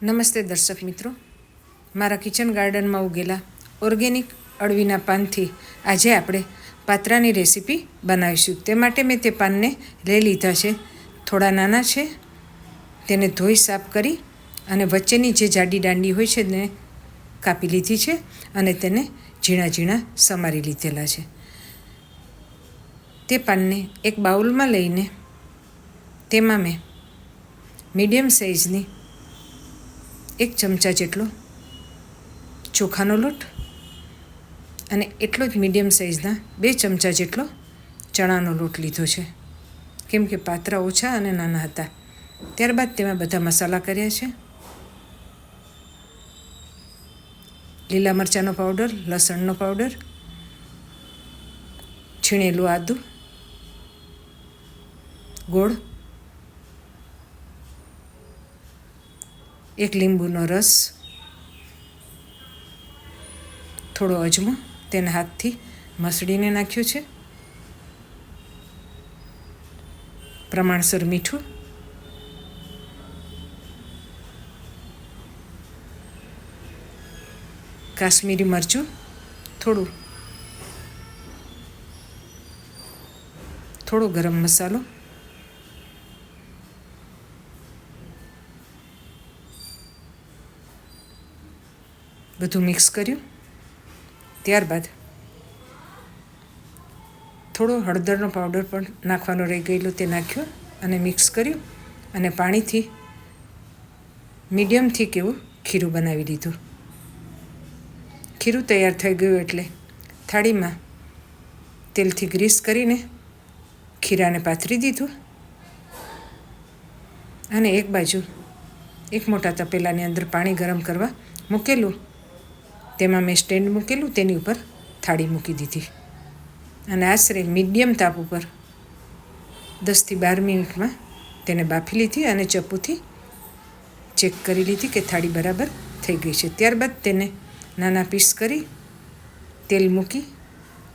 નમસ્તે દર્શક મિત્રો, મારા કિચન ગાર્ડનમાં ઉગેલા ઓર્ગેનિક અળવીના પાનથી આજે આપણે પાત્રાની રેસીપી બનાવીશું. તે માટે મેં તે પાનને લઈ લીધા છે. થોડા નાના છે, તેને ધોઈ સાફ કરી અને વચ્ચેની જે જાડી દાંડી હોય છે તેને કાપી લીધી છે અને તેને ઝીણા ઝીણા સમારી લીધેલા છે. તે પાનને એક બાઉલમાં લઈને તેમાં મેં મીડિયમ સાઇઝની 1 ચમચા જેટલો ચોખાનો લોટ અને એટલો જ મીડિયમ સાઇઝના 2 ચમચા જેટલો ચણાનો લોટ લીધો છે, કેમ કે પાત્રા ઓછા અને નાના હતા. ત્યારબાદ તેમાં બધા મસાલા કર્યા છે. લીલા મરચાંનો પાવડર, લસણનો પાવડર, છીણેલું આદું, ગોળ, 1 લીંબુનો રસ, થોડો અજમો તેને હાથથી મસળીને નાખ્યો છે, પ્રમાણસર મીઠું, કાશ્મીરી મરચું થોડો ગરમ મસાલો, બધું મિક્સ કર્યું. ત્યારબાદ થોડો હળદરનો પાવડર પણ નાખવાનો રહી ગયેલો, તે નાખ્યો અને મિક્સ કર્યું અને પાણીથી મીડિયમ થીક એવું ખીરું બનાવી દીધું. ખીરું તૈયાર થઈ ગયું એટલે થાળીમાં તેલથી ગ્રીસ કરીને ખીરાને પાથરી દીધું અને એક બાજુ એક મોટા તપેલાની અંદર પાણી ગરમ કરવા મૂકેલું. તેમાં મેં સ્ટેન્ડ મૂકેલું, તેની ઉપર થાળી મૂકી દીધી અને આશરે મીડિયમ તાપ ઉપર 10 થી 12 મિનિટમાં તેને બાફી લીધી અને ચપ્પુથી ચેક કરી લીધી કે થાળી બરાબર થઈ ગઈ છે. ત્યારબાદ તેને નાના પીસ કરી તેલ મૂકી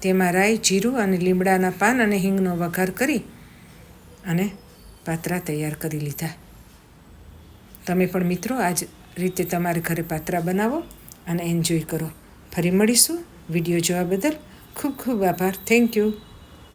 તેમાં રાઈ, જીરું અને લીમડાના પાન અને હિંગનો વઘાર કરી અને પાત્રા તૈયાર કરી લીધા. તમે પણ મિત્રો આ જ રીતે તમારે ઘરે પાત્રા બનાવો અને એન્જોય કરો. ફરી મળીશું. વિડીયો જોવા બદલ ખૂબ ખૂબ આભાર. Thank you.